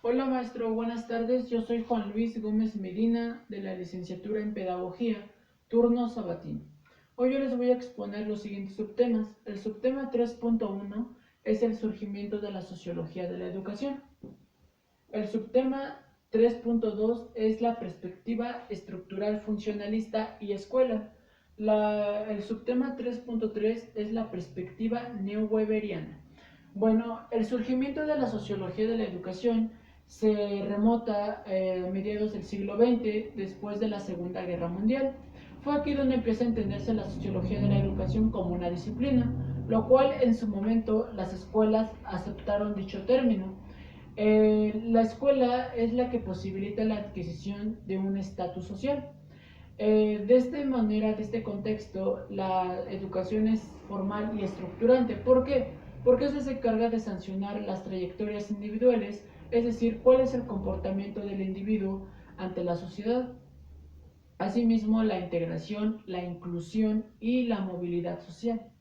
Hola maestro, buenas tardes. Yo soy Juan Luis Gómez Medina de la licenciatura en Pedagogía, turno sabatino. Hoy yo les voy a exponer los siguientes subtemas. El subtema 3.1 es el surgimiento de la sociología de la educación. El subtema 3.2 es la perspectiva estructural funcionalista y escuela. El subtema 3.3 es la perspectiva neo-weberiana. Bueno, el surgimiento de la sociología de la educación se remota a mediados del siglo XX, después de la Segunda Guerra Mundial. Fue aquí donde empieza a entenderse la sociología de la educación como una disciplina, lo cual en su momento las escuelas aceptaron dicho término. La escuela es la que posibilita la adquisición de un estatus social. De esta manera, de este contexto, la educación es formal y estructurante. ¿Por qué? Porque eso se encarga de sancionar las trayectorias individuales, es decir, cuál es el comportamiento del individuo ante la sociedad. Asimismo, la integración, la inclusión y la movilidad social.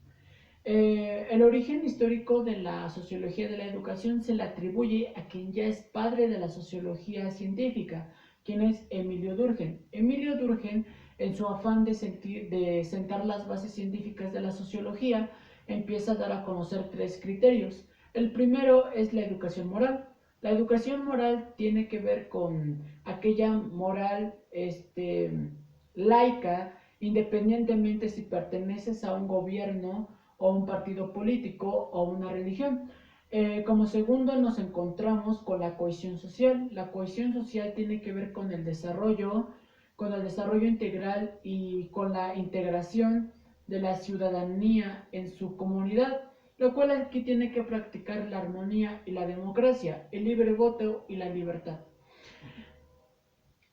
El origen histórico de la sociología de la educación se le atribuye a quien ya es padre de la sociología científica, quien es Emilio Durkheim. Emilio Durkheim, en su afán de sentar las bases científicas de la sociología, empieza a dar a conocer tres criterios. El primero es la educación moral. La educación moral tiene que ver con aquella moral laica, independientemente si perteneces a un gobierno o un partido político o una religión. Como segundo nos encontramos con la cohesión social. La cohesión social tiene que ver con el desarrollo integral y con la integración de la ciudadanía en su comunidad, lo cual aquí tiene que practicar la armonía y la democracia, el libre voto y la libertad.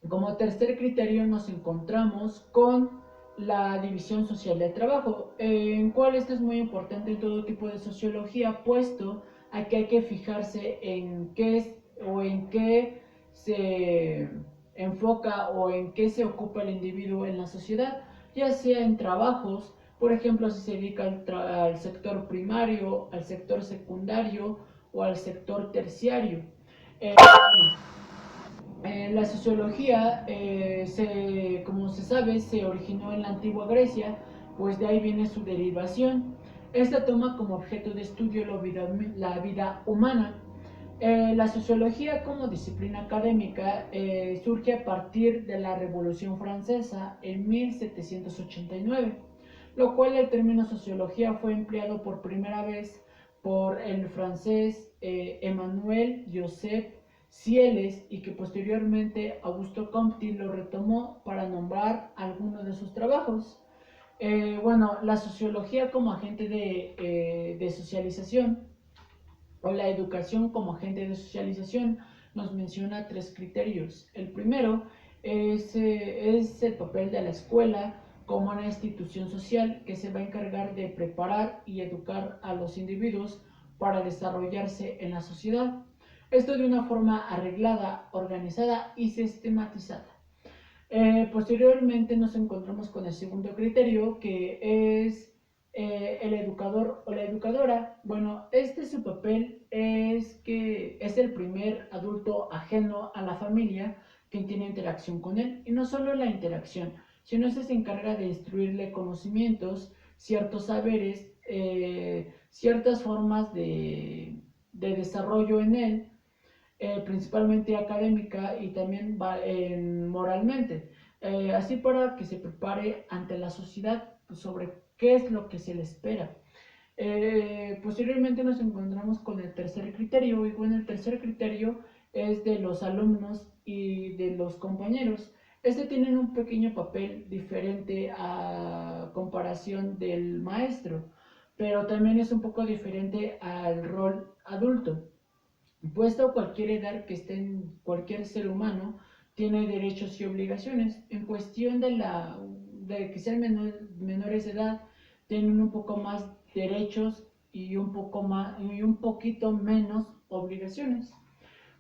Como tercer criterio nos encontramos con la división social del trabajo, en cual esto es muy importante en todo tipo de sociología, puesto a que hay que fijarse en qué es o en qué se enfoca o en qué se ocupa el individuo en la sociedad, ya sea en trabajos, por ejemplo, si se dedica al sector primario, al sector secundario o al sector terciario. Eh, la sociología, como se sabe, se originó en la antigua Grecia, pues de ahí viene su derivación. Esta toma como objeto de estudio la vida humana. La sociología como disciplina académica surge a partir de la Revolución Francesa en 1789, lo cual el término sociología fue empleado por primera vez por el francés Emmanuel Joseph Cieles y que posteriormente Augusto Comte lo retomó para nombrar algunos de sus trabajos. Bueno, la sociología como agente de socialización o la educación como agente de socialización nos menciona tres criterios. El primero es el papel de la escuela como una institución social que se va a encargar de preparar y educar a los individuos para desarrollarse en la sociedad. Esto de una forma arreglada, organizada y sistematizada. Posteriormente nos encontramos con el segundo criterio, que es el educador o la educadora. Bueno, su papel es que es el primer adulto ajeno a la familia quien tiene interacción con él. Y no solo la interacción, sino se encarga de instruirle conocimientos, ciertos saberes, ciertas formas de desarrollo en él, principalmente académica y también moralmente, así para que se prepare ante la sociedad sobre qué es lo que se le espera. Posteriormente nos encontramos con el tercer criterio, y bueno, el tercer criterio es de los alumnos y de los compañeros. Tienen un pequeño papel diferente a comparación del maestro, pero también es un poco diferente al rol adulto. Puesto cualquier edad que esté en cualquier ser humano tiene derechos y obligaciones. En cuestión de que sean menores de edad, tienen un poco más derechos y un poquito menos obligaciones.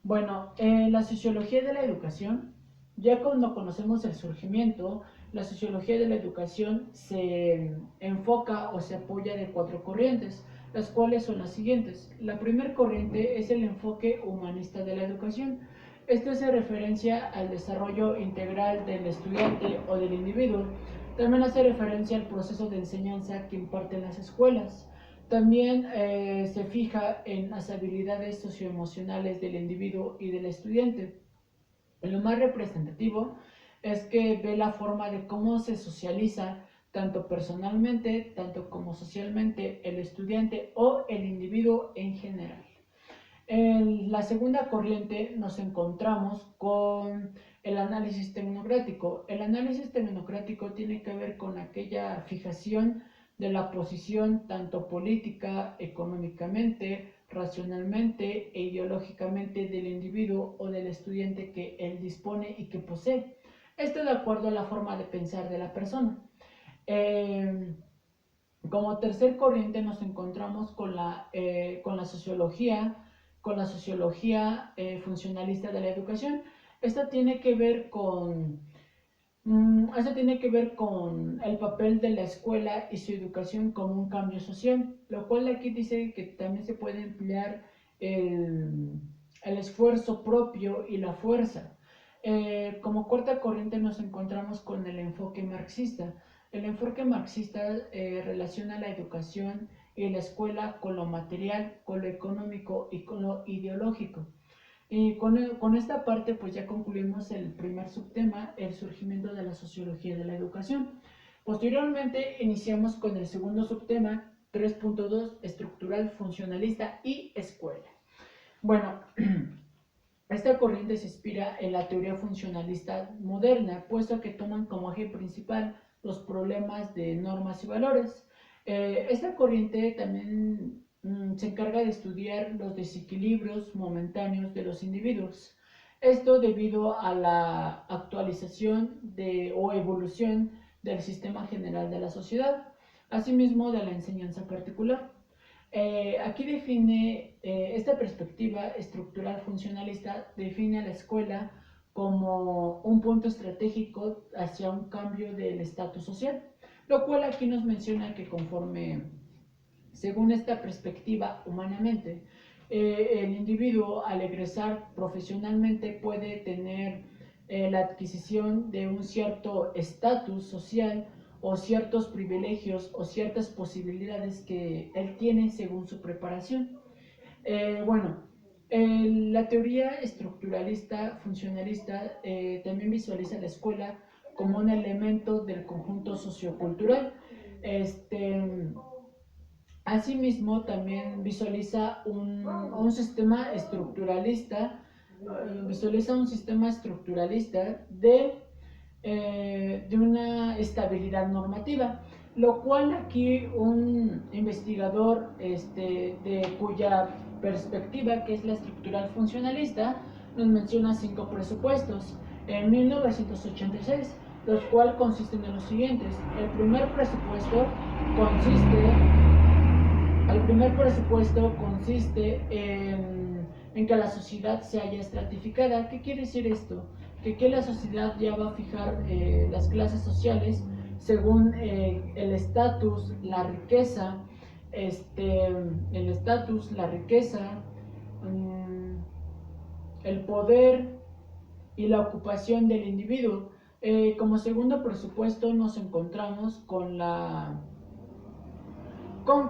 Bueno, la sociología de la educación, ya cuando conocemos el surgimiento, la sociología de la educación se enfoca o se apoya de cuatro corrientes. las cuales son las siguientes. La primera corriente es el enfoque humanista de la educación. Esto hace referencia al desarrollo integral del estudiante o del individuo. También hace referencia al proceso de enseñanza que imparten las escuelas. También se fija en las habilidades socioemocionales del individuo y del estudiante. Lo más representativo es que ve la forma de cómo se socializa tanto personalmente, tanto como socialmente el estudiante o el individuo en general. En la segunda corriente nos encontramos con el análisis tecnocrático. El análisis tecnocrático tiene que ver con aquella fijación de la posición tanto política, económicamente, racionalmente e ideológicamente del individuo o del estudiante que él dispone y que posee. Esto de acuerdo a la forma de pensar de la persona. Como tercer corriente nos encontramos con la sociología, funcionalista de la educación. Esta tiene que ver con el papel de la escuela y su educación como un cambio social, lo cual aquí dice que también se puede emplear el esfuerzo propio y la fuerza. Como cuarta corriente nos encontramos con el enfoque marxista. El enfoque marxista relaciona la educación y la escuela con lo material, con lo económico y con lo ideológico. Y con esta parte pues ya concluimos el primer subtema, el surgimiento de la sociología de la educación. Posteriormente iniciamos con el segundo subtema, 3.2, estructural, funcionalista y escuela. Bueno, esta corriente se inspira en la teoría funcionalista moderna, puesto que toman como eje principal los problemas de normas y valores. Esta corriente también se encarga de estudiar los desequilibrios momentáneos de los individuos. Esto debido a la actualización o evolución del sistema general de la sociedad, asimismo de la enseñanza particular. Aquí define esta perspectiva estructural funcionalista, define a la escuela como un punto estratégico hacia un cambio del estatus social, lo cual aquí nos menciona que según esta perspectiva humanamente, el individuo al egresar profesionalmente puede tener la adquisición de un cierto estatus social o ciertos privilegios o ciertas posibilidades que él tiene según su preparación. Bueno, la teoría estructuralista, funcionalista, también visualiza la escuela como un elemento del conjunto sociocultural. Asimismo, también visualiza un sistema estructuralista, de una estabilidad normativa, lo cual aquí un investigador de cuya perspectiva, que es la estructural funcionalista, nos menciona 5 presupuestos en 1986, los cuales consisten en los siguientes. El primer presupuesto consiste en que la sociedad se haya estratificada. ¿Qué quiere decir esto? Que la sociedad ya va a fijar las clases sociales según el estatus, la riqueza, el poder y la ocupación del individuo. Como segundo presupuesto nos encontramos con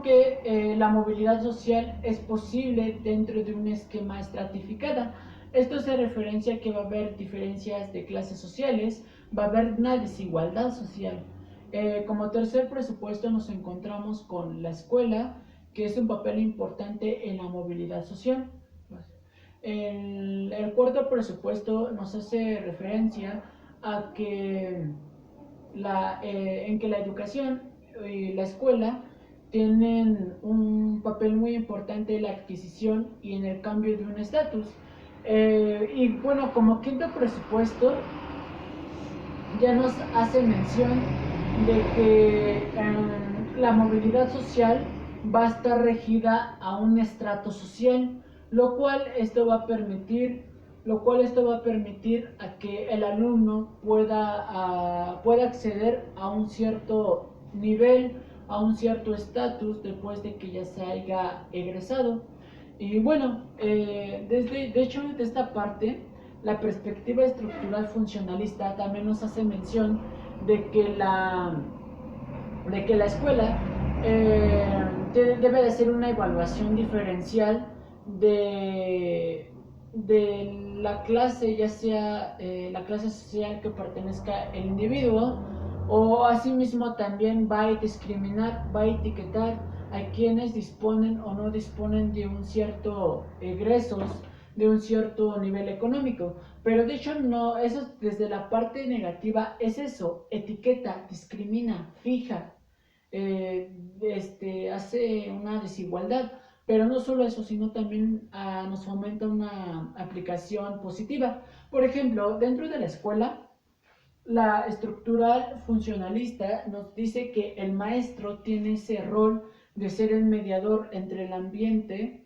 que la movilidad social es posible dentro de un esquema estratificado. Esto hace referencia a que va a haber diferencias de clases sociales, va a haber una desigualdad social. Como tercer presupuesto nos encontramos con la escuela, que es un papel importante en la movilidad social. El cuarto presupuesto nos hace referencia a que en que la educación y la escuela tienen un papel muy importante en la adquisición y en el cambio de un estatus. Y bueno, como quinto presupuesto ya nos hace mención de que la movilidad social va a estar regida a un estrato social, lo cual esto va a permitir a que el alumno pueda acceder a un cierto nivel a un cierto estatus después de que ya se haya egresado. Y bueno, de hecho, de esta parte, la perspectiva estructural funcionalista también nos hace mención de que la escuela debe de hacer una evaluación diferencial de la clase, ya sea la clase social que pertenezca el individuo, o asimismo también va a discriminar, va a etiquetar a quienes disponen o no disponen de un cierto egresos, de un cierto nivel económico. Pero de hecho no, eso desde la parte negativa es eso, etiqueta, discrimina, fija, hace una desigualdad. Pero no solo eso, sino también nos fomenta una aplicación positiva. Por ejemplo, dentro de la escuela, la estructural funcionalista nos dice que el maestro tiene ese rol de ser el mediador entre el ambiente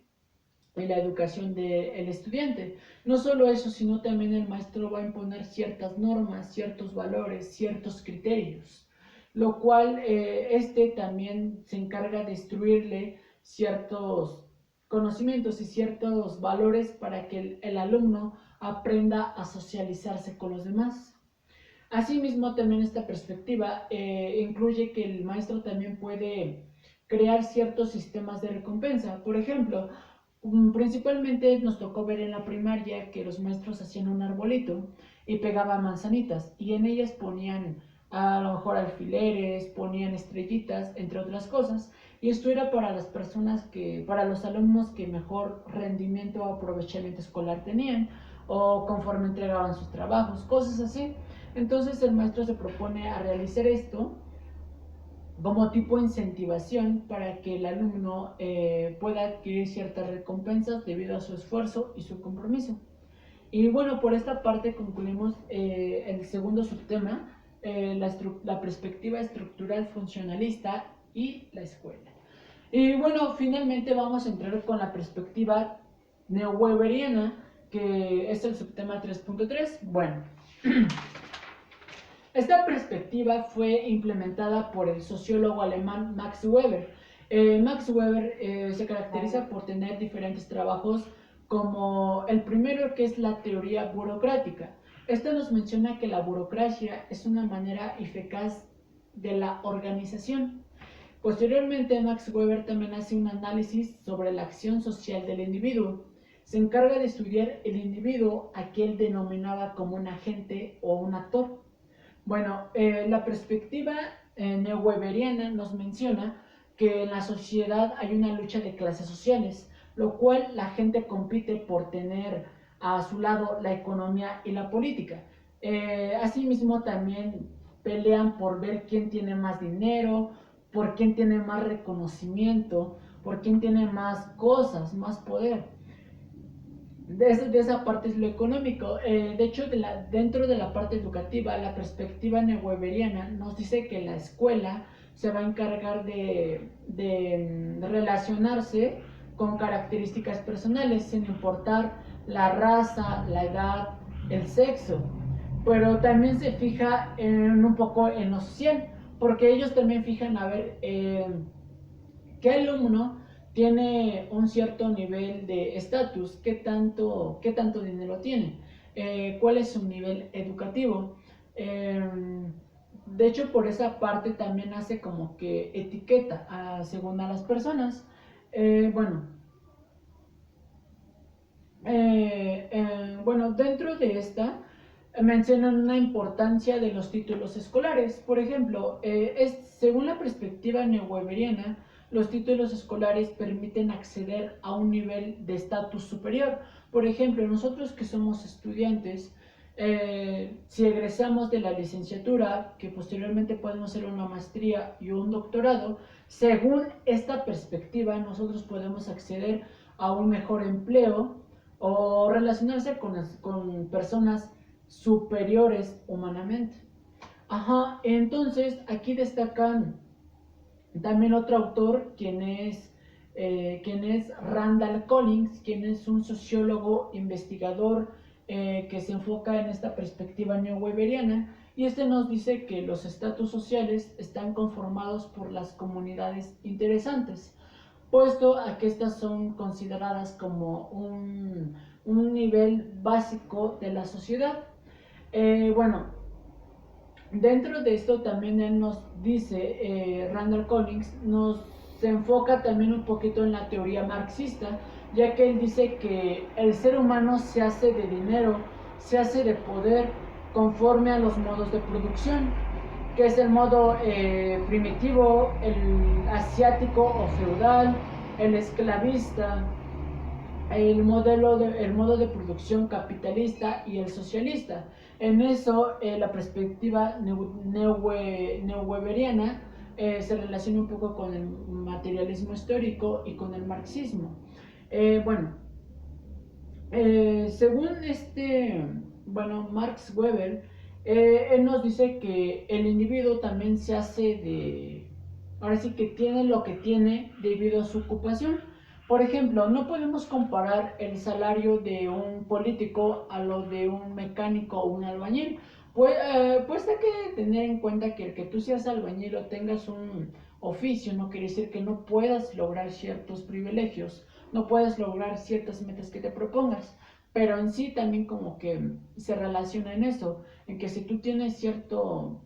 y la educación del estudiante. No solo eso, sino también el maestro va a imponer ciertas normas, ciertos valores, ciertos criterios, lo cual también se encarga de instruirle ciertos conocimientos y ciertos valores para que el alumno aprenda a socializarse con los demás. Asimismo, también esta perspectiva incluye que el maestro también puede crear ciertos sistemas de recompensa. Por ejemplo, principalmente nos tocó ver en la primaria que los maestros hacían un arbolito y pegaban manzanitas y en ellas ponían a lo mejor alfileres, ponían estrellitas, entre otras cosas. Y esto era para las personas para los alumnos que mejor rendimiento o aprovechamiento escolar tenían o conforme entregaban sus trabajos, cosas así. Entonces el maestro se propone a realizar esto como tipo de incentivación para que el alumno pueda adquirir ciertas recompensas debido a su esfuerzo y su compromiso. Y bueno, por esta parte concluimos el segundo subtema, la perspectiva estructural funcionalista y la escuela. Y bueno, finalmente vamos a entrar con la perspectiva neo-weberiana, que es el subtema 3.3. Bueno, esta perspectiva fue implementada por el sociólogo alemán Max Weber. Max Weber se caracteriza por tener diferentes trabajos, como el primero, que es la teoría burocrática. Esta nos menciona que la burocracia es una manera eficaz de la organización. Posteriormente, Max Weber también hace un análisis sobre la acción social del individuo. Se encarga de estudiar el individuo, a que él denominaba como un agente o un actor. Bueno, la perspectiva neo-weberiana nos menciona que en la sociedad hay una lucha de clases sociales, lo cual la gente compite por tener a su lado la economía y la política. Asimismo, también pelean por ver quién tiene más dinero, por quién tiene más reconocimiento, por quién tiene más cosas, más poder. De esa parte es lo económico. De hecho, dentro de la parte educativa, la perspectiva neo-weberiana nos dice que la escuela se va a encargar de relacionarse con características personales, sin importar la raza, la edad, el sexo. Pero también se fija un poco en lo social, porque ellos también fijan a ver qué alumno tiene un cierto nivel de estatus, qué tanto dinero tiene, cuál es su nivel educativo. De hecho, por esa parte también hace como que etiqueta según a las personas. Bueno, bueno, dentro de esta mencionan una importancia de los títulos escolares. Por ejemplo, según la perspectiva neo-weberiana, los títulos escolares permiten acceder a un nivel de estatus superior. Por ejemplo, nosotros que somos estudiantes, si egresamos de la licenciatura, que posteriormente podemos hacer una maestría y un doctorado, según esta perspectiva, nosotros podemos acceder a un mejor empleo o relacionarse con personas superiores humanamente. Ajá, entonces aquí destacan también otro autor, quien es Randall Collins, quien es un sociólogo investigador que se enfoca en esta perspectiva neo-weberiana, y este nos dice que los estatus sociales están conformados por las comunidades interesantes, puesto a que estas son consideradas como un nivel básico de la sociedad. Bueno, dentro de esto también él nos dice, Randall Collins, se enfoca también un poquito en la teoría marxista, ya que él dice que el ser humano se hace de dinero, se hace de poder conforme a los modos de producción, que es el modo primitivo, el asiático o feudal, el esclavista, el modo de producción capitalista y el socialista. En eso, la perspectiva neoweberiana se relaciona un poco con el materialismo histórico y con el marxismo. Bueno, según Max Weber, él nos dice que el individuo también se hace ahora sí que tiene lo que tiene debido a su ocupación. Por ejemplo, no podemos comparar el salario de un político a lo de un mecánico o un albañil. Pues hay que tener en cuenta que el que tú seas albañil o tengas un oficio no quiere decir que no puedas lograr ciertos privilegios, no puedes lograr ciertas metas que te propongas, pero en sí también como que se relaciona en eso, en que si tú tienes cierto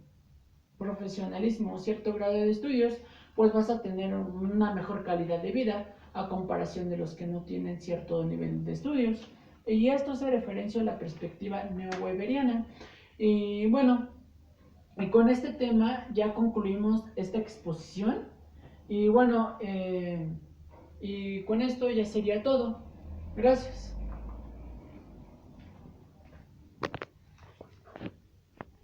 profesionalismo, cierto grado de estudios, pues vas a tener una mejor calidad de vida a comparación de los que no tienen cierto nivel de estudios. Y esto hace referencia a la perspectiva neoweberiana. Y bueno, y con este tema ya concluimos esta exposición. Y bueno, y con esto ya sería todo. Gracias.